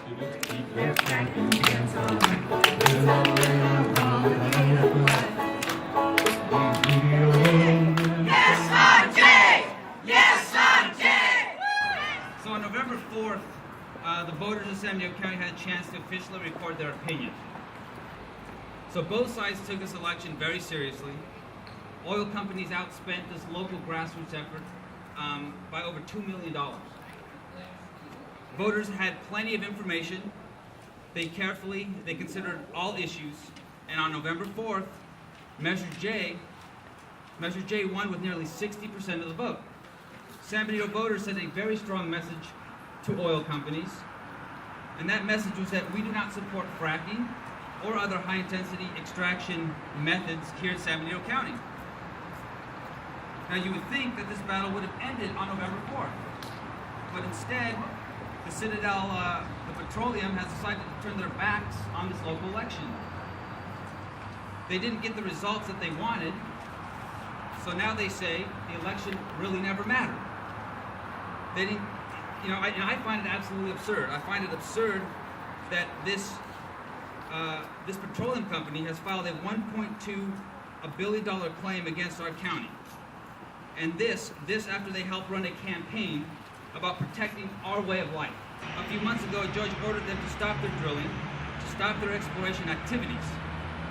So on November 4th, the voters of San Benito County had a chance to officially record their opinion. So both sides took this election very seriously. Oil companies outspent this local grassroots effort by over $2 million. Voters had plenty of information. They considered all issues, and on November 4th, Measure J won with nearly 60% of the vote. San Benito voters sent a very strong message to oil companies, and that message was that we do not support fracking or other high-intensity extraction methods here in San Benito County. Now, you would think that this battle would have ended on November 4th, but instead, the Citadel, the petroleum, has decided to turn their backs on this local election. They didn't get the results that they wanted, so now they say the election really never mattered. They didn't, and I find it absolutely absurd. I find it absurd that this petroleum company has filed a $1.2 billion claim against our county. And this after they helped run a campaign about protecting our way of life. A few months ago, a judge ordered them to stop their drilling, to stop their exploration activities.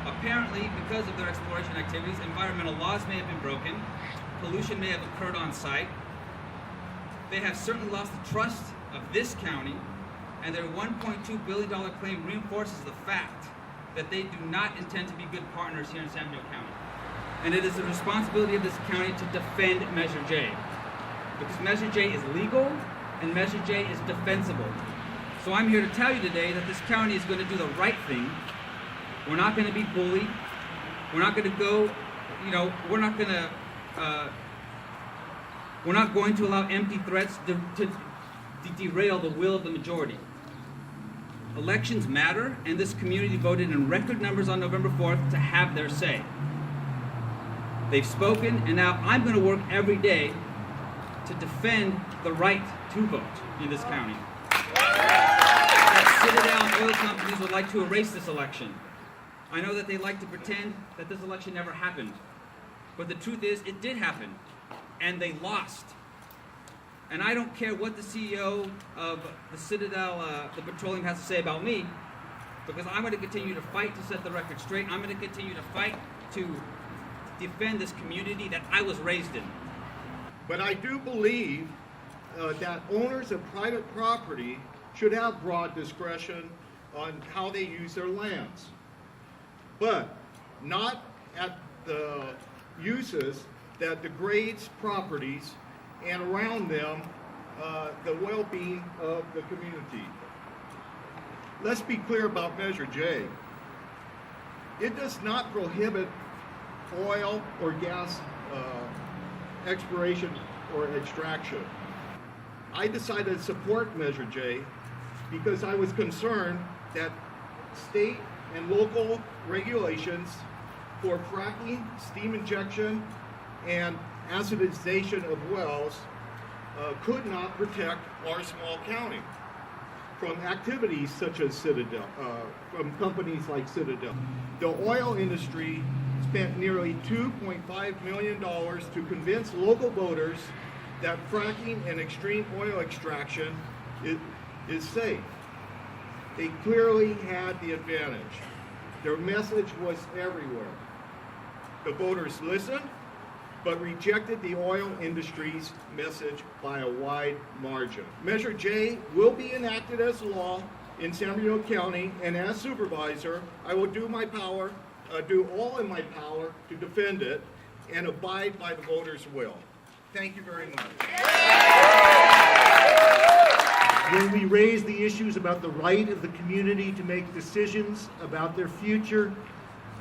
Apparently, because of their exploration activities, environmental laws may have been broken, pollution may have occurred on site. They have certainly lost the trust of this county, and their $1.2 billion claim reinforces the fact that they do not intend to be good partners here in San Benito County. And it is the responsibility of this county to defend Measure J. Because Measure J is legal and Measure J is defensible. So I'm here to tell you today that this county is going to do the right thing. We're not going to be bullied. We're not going to go, we're not going to allow empty threats to derail the will of the majority. Elections matter, and this community voted in record numbers on November 4th to have their say. They've spoken, and now I'm going to work every day to defend the right to vote in this county. That Citadel Oil companies would like to erase this election. I know that they like to pretend that this election never happened, but the truth is it did happen, and they lost. And I don't care what the CEO of the Citadel, the petroleum, has to say about me, because I'm going to continue to fight to set the record straight. I'm going to continue to fight to defend this community that I was raised in. But I do believe that owners of private property should have broad discretion on how they use their lands, but not at the uses that degrades properties and around them the well-being of the community. Let's be clear about Measure J. It does not prohibit oil or gas exploration or extraction. I decided to support Measure J because I was concerned that state and local regulations for fracking, steam injection, and acidization of wells could not protect our small county from activities such as Citadel, from companies like Citadel. The oil industry spent nearly $2.5 million to convince local voters that fracking and extreme oil extraction is safe. They clearly had the advantage. Their message was everywhere. The voters listened, but rejected the oil industry's message by a wide margin. Measure J will be enacted as law in San Benito County, and as supervisor, I will do all in my power to defend it and abide by the voters' will. Thank you very much. When we raised the issues about the right of the community to make decisions about their future,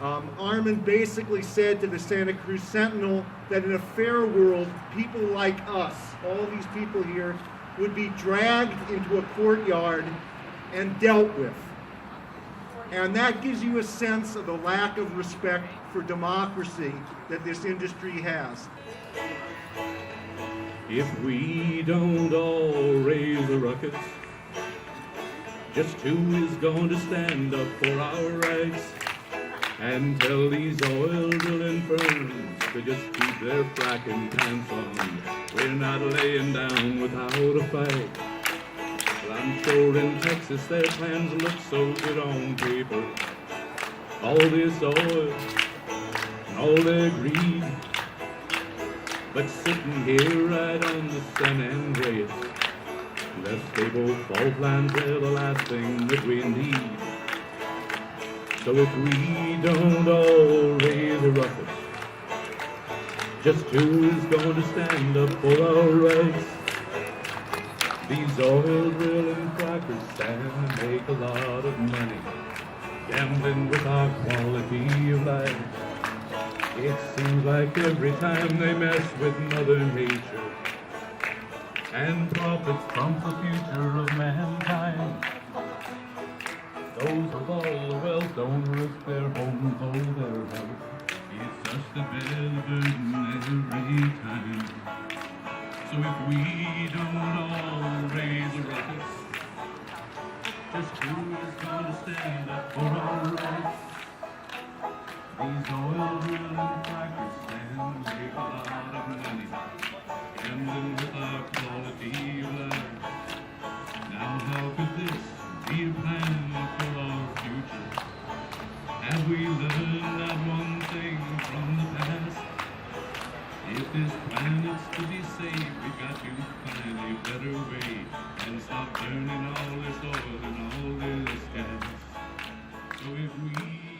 Armin basically said to the Santa Cruz Sentinel that in a fair world, people like us, all these people here, would be dragged into a courtyard and dealt with. And that gives you a sense of the lack of respect for democracy that this industry has. If we don't all raise a ruckus, Just who is going to stand up for our rights and tell these oil drilling firms to just keep their fracking pants on? We're not laying down without a fight. But I'm sure in Texas their plans look so good on paper. All this oil and all their greed, but sitting here right on the San Andreas, the stable fault lines are the last thing that we need. So if we don't all raise a ruckus, just who is going to stand up for our rights? These oil drilling frackers stand and make a lot of money, gambling with our quality of life. It seems like every time they mess with Mother Nature and profits from the future of mankind, those with all the wealth don't risk their homes or their health. It's just a burden every time. So if we don't all raise a ruckus, just who is going to stand up for our rights? These oil drilling frackers stand to make a lot of money, gambling with our quality of life. Now how could this be a plan for our future? Have we learned not one thing from the past? If this planet's to be saved, we got to find a better way and stop burning all this oil and all this gas. So if we